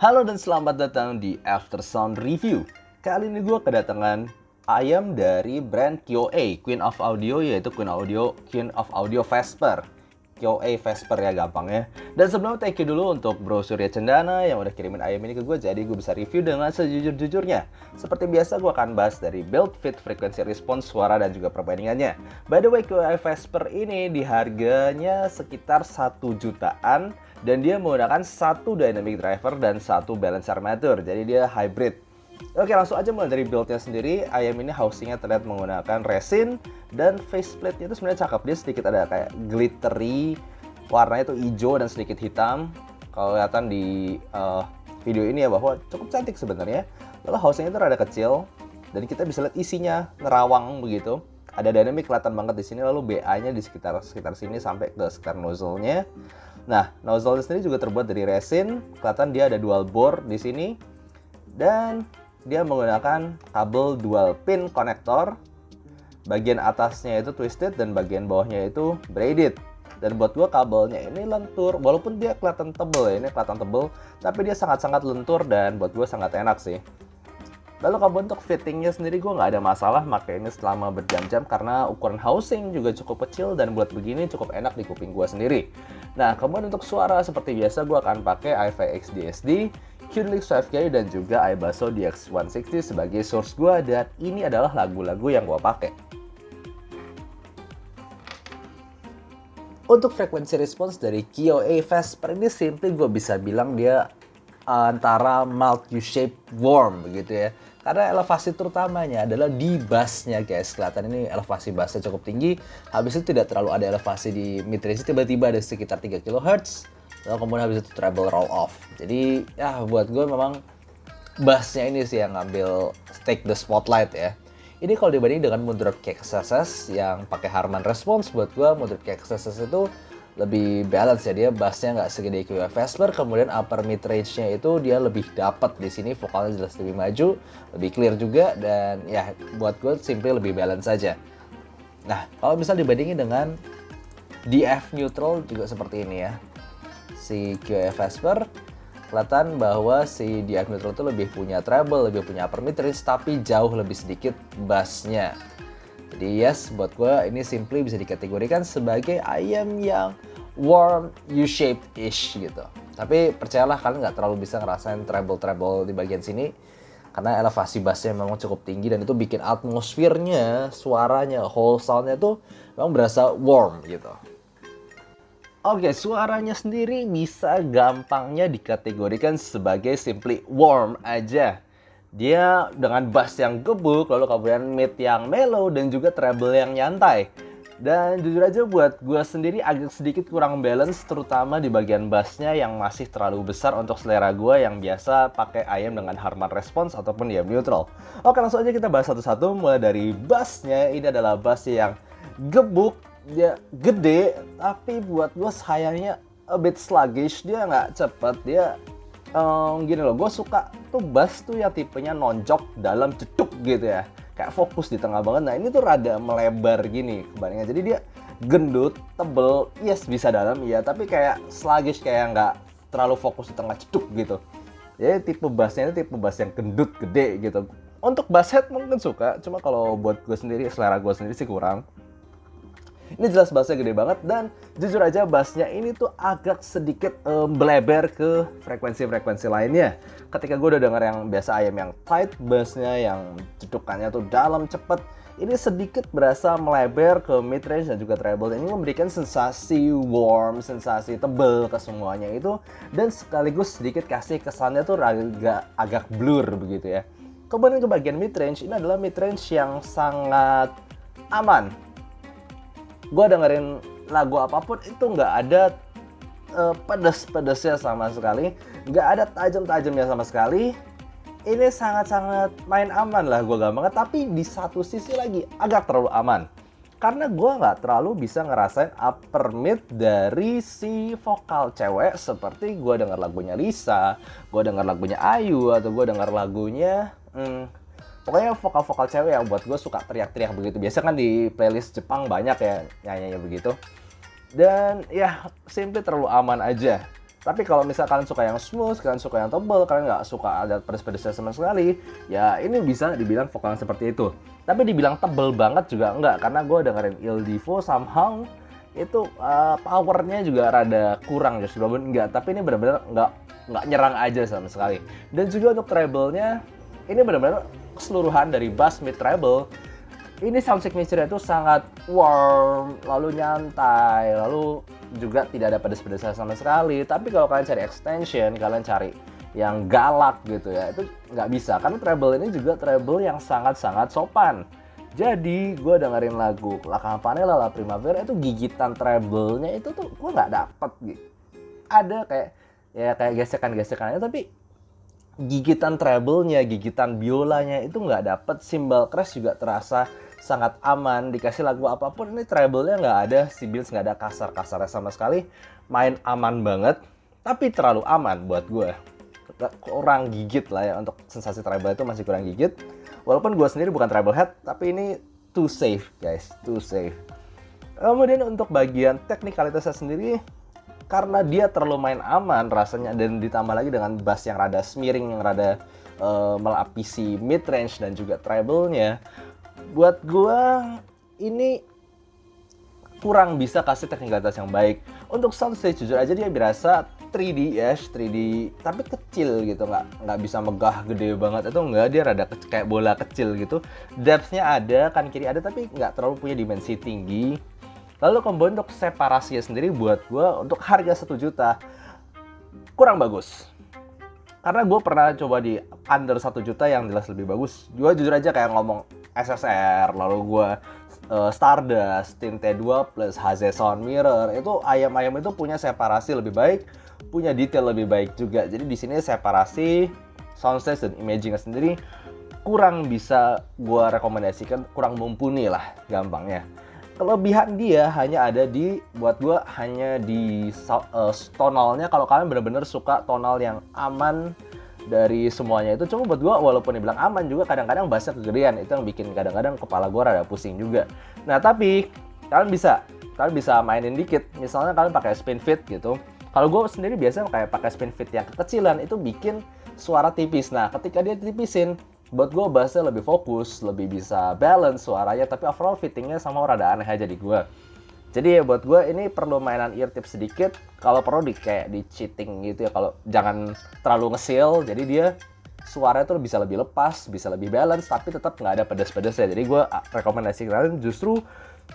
Halo dan selamat datang di After Sound Review. Kali ini gue kedatangan ayam dari brand KYOA, Queen of Audio, yaitu Queen of Audio Vesper. KYOA Vesper ya gampangnya. Dan sebelumnya thank you dulu untuk Bro Surya Cendana yang udah kirimin ayam ini ke gue, jadi gue bisa review dengan sejujur-jujurnya. Seperti biasa gue akan bahas dari build, fit, frekuensi respons, suara, dan juga perbandingannya. By the way, KYOA Vesper ini di harganya sekitar 1 jutaan. Dan dia menggunakan satu dynamic driver dan satu balance armature, jadi dia hybrid. Oke, langsung aja mulai dari buildnya sendiri. Ayam ini housingnya terlihat menggunakan resin dan faceplate-nya itu sebenarnya cakep. Dia sedikit ada kayak glittery, warnanya itu hijau dan sedikit hitam. Kalau kelihatan di video ini ya bahwa cukup cantik sebenarnya. Lalu housingnya itu rada kecil dan kita bisa lihat isinya nerawang begitu. Ada dynamic kelihatan banget di sini. Lalu BA-nya di sekitar sini sampai ke sekitar nozzle-nya. Nah, nozzle sendiri juga terbuat dari resin. Kelihatan dia ada dual bore di sini. Dan dia menggunakan kabel dual pin konektor. Bagian atasnya itu twisted dan bagian bawahnya itu braided. Dan buat gua kabelnya ini lentur. Walaupun dia kelihatan tebel ya, ini kelihatan tebel. Tapi dia sangat-sangat lentur dan buat gua sangat enak sih. Lalu kalau untuk fittingnya sendiri gue nggak ada masalah pakai ini selama berjam-jam karena ukuran housing juga cukup kecil dan buat begini cukup enak di kuping gue sendiri. Nah, kemudian untuk suara seperti biasa gue akan pakai i5 XDSD, QNLYX 5K dan juga iBasso DX160 sebagai source gue, dan ini adalah lagu-lagu yang gue pakai. Untuk frekuensi respons dari KYOA Vesper ini simply gue bisa bilang dia antara mild U-shape warm begitu ya. Karena elevasi terutamanya adalah di bassnya guys. Kelihatan ini elevasi bassnya cukup tinggi. Habis itu tidak terlalu ada elevasi di mid range, tiba-tiba ada sekitar 3 kHz. Lalu kemudian habis itu treble roll off. Jadi ya buat gue memang bassnya ini sih yang ngambil take the spotlight ya. Ini kalau dibanding dengan Moondrop KXSS yang pakai Harman Response, buat gue Moondrop KXSS itu lebih balance ya, dia bassnya nggak segede KYOA Vesper, kemudian upper mid range-nya itu dia lebih dapat di sini, vokalnya jelas lebih maju, lebih clear juga, dan ya buat gue simply lebih balance saja. Nah, kalau misal dibandingin dengan DF neutral juga seperti ini ya, si KYOA Vesper kelihatan bahwa si DF neutral itu lebih punya treble, lebih punya upper mid range, tapi jauh lebih sedikit bassnya. Jadi yes, buat gue ini simply bisa dikategorikan sebagai ayam yang warm U-shape-ish gitu. Tapi percayalah kalian nggak terlalu bisa ngerasain treble-treble di bagian sini. Karena elevasi bassnya memang cukup tinggi dan itu bikin atmosfernya, suaranya, whole sound-nya tuh memang berasa warm gitu. Oke, suaranya sendiri bisa gampangnya dikategorikan sebagai simply warm aja. Dia dengan bass yang gebuk, lalu kemudian mid yang mellow, dan juga treble yang nyantai. Dan jujur aja buat gue sendiri agak sedikit kurang balance, terutama di bagian bassnya yang masih terlalu besar untuk selera gue yang biasa pakai ayam dengan Harman Response ataupun diam neutral. Oke, langsung aja kita bahas satu-satu, mulai dari bassnya. Ini adalah bass yang gebuk, dia gede, tapi buat gue sayangnya a bit sluggish, dia nggak cepet, dia gini loh, gue suka tuh bass tuh yang tipenya nonjok dalam jeduk gitu ya, kayak fokus di tengah banget. Nah ini tuh rada melebar gini kebandingan, jadi dia gendut, tebel, yes bisa dalam iya, tapi kayak sluggish, kayak nggak terlalu fokus di tengah jeduk gitu. Jadi tipe bassnya itu tipe bass yang gendut, gede gitu. Untuk bass head mungkin suka, cuma kalau buat gue sendiri, selera gue sendiri sih kurang. Ini jelas bassnya gede banget, dan jujur aja bassnya ini tuh agak sedikit beleber ke frekuensi-frekuensi lainnya. Ketika gue udah denger yang biasa ayam yang tight bassnya, yang cedukannya tuh dalam cepet, ini sedikit berasa melebar ke mid range dan juga treble. Ini memberikan sensasi warm, sensasi tebel ke semuanya itu, dan sekaligus sedikit kasih kesannya tuh agak blur begitu ya. Kemudian ke bagian mid range, ini adalah mid range yang sangat aman. Gue dengerin lagu apapun itu nggak ada pedes-pedesnya sama sekali, nggak ada tajam-tajamnya sama sekali. Ini sangat-sangat main aman lah gue gampang, tapi di satu sisi lagi agak terlalu aman. Karena gue nggak terlalu bisa ngerasain upper mid dari si vokal cewek, seperti gue denger lagunya Lisa, gue denger lagunya Ayu, atau gue denger lagunya pokoknya vokal-vokal cewek yang buat gue suka teriak-teriak begitu. Biasa kan di playlist Jepang banyak ya nyanyinya begitu. Dan ya simply terlalu aman aja. Tapi kalau misal kalian suka yang smooth, kalian suka yang tebal, kalian nggak suka ada pedes-pedesnya sama sekali, ya ini bisa dibilang vokal seperti itu. Tapi dibilang tebel banget juga enggak, karena gue dengerin Il Divo somehow itu powernya juga rada kurang Josh Groban enggak, tapi ini benar-benar nggak nyerang aja sama sekali. Dan juga untuk treble-nya ini benar-benar keseluruhan dari bass mid treble. Ini sound signature itu sangat warm, lalu nyantai, lalu juga tidak ada pedes-pedesnya sama sekali. Tapi kalau kalian cari extension, kalian cari yang galak gitu ya, itu nggak bisa. Karena treble ini juga treble yang sangat-sangat sopan. Jadi gue dengerin lagu La Campanella La Primavera itu gigitan treble-nya itu tuh gue nggak dapet gitu. Ada kayak gesekan-gesekannya, tapi gigitan treble-nya, gigitan biolanya itu nggak dapet. Cymbal crash juga terasa sangat aman, dikasih lagu apapun ini treble-nya nggak ada, si Bills nggak ada kasar-kasarnya sama sekali, main aman banget, tapi terlalu aman buat gue, kurang gigit lah ya, untuk sensasi treble itu masih kurang gigit, walaupun gue sendiri bukan treble head, tapi ini too safe guys, too safe. Kemudian untuk bagian teknikalitasnya sendiri, karena dia terlalu main aman rasanya, dan ditambah lagi dengan bass yang rada smearing, yang rada melapisi mid range dan juga treble-nya, buat gua ini kurang bisa kasih teknikalitas yang baik. Untuk soundstage jujur aja dia berasa 3D ya, 3D tapi kecil gitu, nggak bisa megah gede banget, itu enggak, dia rada kayak bola kecil gitu. Depth-nya ada, kan kiri ada, tapi nggak terlalu punya dimensi tinggi. Lalu kemudian untuk separasinya sendiri buat gua untuk harga 1 juta kurang bagus. Karena gue pernah coba di under 1 juta yang jelas lebih bagus. Gue jujur aja kayak ngomong SSR, lalu gue Stardust, Tinte 2 plus HZ Sound Mirror, itu ayam-ayam itu punya separasi lebih baik, punya detail lebih baik juga. Jadi di sini separasi, soundstage dan imagingnya sendiri kurang bisa gue rekomendasikan, kurang mumpuni lah gampangnya. Kelebihan dia hanya ada di, buat gue hanya di tonalnya. Kalau kalian benar-benar suka tonal yang aman dari semuanya itu, cuma buat gue walaupun dibilang aman juga kadang-kadang bassnya kegedean, itu yang bikin kadang-kadang kepala gue rada pusing juga. Nah tapi kalian bisa mainin dikit, misalnya kalian pakai spin fit gitu. Kalau gue sendiri biasanya kayak pakai spin fit yang kekecilan, itu bikin suara tipis. Nah ketika dia tipisin, buat gue bassnya lebih fokus, lebih bisa balance suaranya, tapi overall fittingnya sama rada aneh aja di gue. Jadi ya buat gue ini perlu mainan ear tip sedikit, kalau perlu kayak di cheating gitu ya, kalau jangan terlalu ngesil, jadi dia suaranya tuh bisa lebih lepas, bisa lebih balance, tapi tetap nggak ada pedas-pedasnya. Jadi gue rekomendasi kalian justru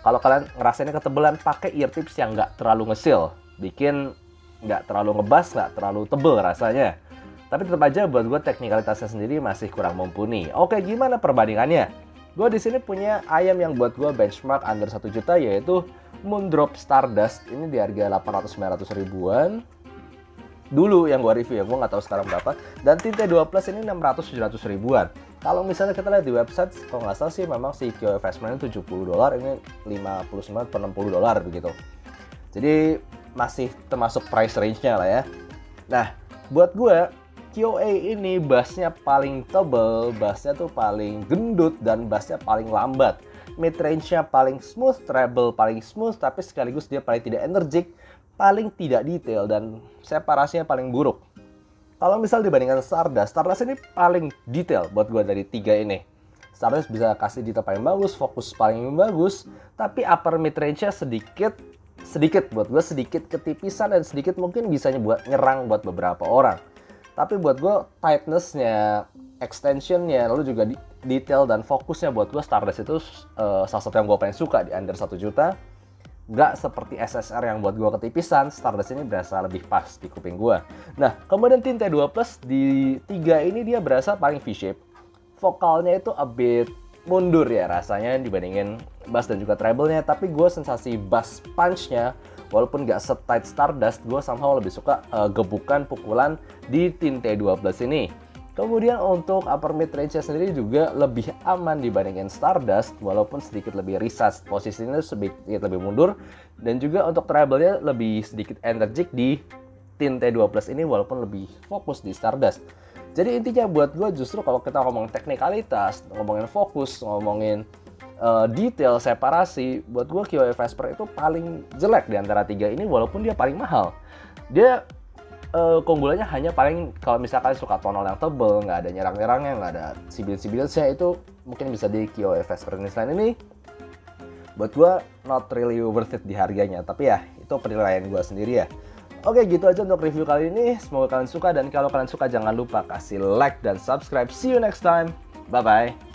kalau kalian ngerasain ketebelan, pakai ear tips yang nggak terlalu ngesil, bikin nggak terlalu ngebas, nggak terlalu tebel rasanya. Tapi tetap aja buat gue teknikalitasnya sendiri masih kurang mumpuni. Oke, gimana perbandingannya? Gue di sini punya ayam yang buat gue benchmark under 1 juta, yaitu Moondrop Stardust. Ini di harga 800-900 ribuan. Dulu yang gue review ya, gue nggak tahu sekarang berapa. Dan Tinte 2 Plus ini 600-700 ribuan. Kalau misalnya kita lihat di website, kalau nggak salah sih memang si QOA Fastman ini $70, ini $59 per $60 begitu. Jadi masih termasuk price range-nya lah ya. Nah, buat gue QOA ini bassnya paling tebel, bassnya tuh paling gendut, dan bassnya paling lambat. Mid range-nya paling smooth, treble paling smooth, tapi sekaligus dia paling tidak energik, paling tidak detail, dan separasinya paling buruk. Kalau misal dibandingkan Stardust ini paling detail buat gue dari 3 ini. Stardust bisa kasih detail paling bagus, fokus paling bagus, tapi upper mid range-nya sedikit buat gue sedikit ketipisan, dan sedikit mungkin bisanya buat nyerang buat beberapa orang. Tapi buat gue tightness-nya, extension-nya, lalu juga detail dan fokusnya buat gue Stardust itu salah satu yang gue paling suka di under 1 juta. Nggak seperti SSR yang buat gue ketipisan, Stardust ini berasa lebih pas di kuping gue. Nah, kemudian Tinte 2 Plus di 3 ini dia berasa paling V-shape. Vokalnya itu a bit mundur ya rasanya dibandingin bass dan juga treble-nya. Tapi gue sensasi bass punch-nya, walaupun nggak se-tight Stardust, gue somehow lebih suka gebukan, pukulan di Tinte 2 Plus ini. Kemudian untuk upper mid range-nya sendiri juga lebih aman dibandingin Stardust, walaupun sedikit lebih recessed, posisinya sedikit lebih mundur, dan juga untuk treble-nya lebih sedikit energik di Tinte 2 Plus ini, walaupun lebih fokus di Stardust. Jadi intinya buat gue justru kalau kita ngomongin teknikalitas, ngomongin fokus, ngomongin detail, separasi, buat gue QOA Vesper itu paling jelek di antara 3 ini, walaupun dia paling mahal. Dia keunggulannya hanya paling kalau misalkan suka tonal yang tebel, nggak ada nyerang-nyerangnya, nggak ada sibil-sibilnya, itu mungkin bisa di KOF Furnace Line ini. Buat gue not really worth it di harganya, tapi ya itu penilaian gue sendiri ya. Oke, gitu aja untuk review kali ini. Semoga kalian suka, dan kalau kalian suka jangan lupa kasih like dan subscribe. See you next time. Bye-bye.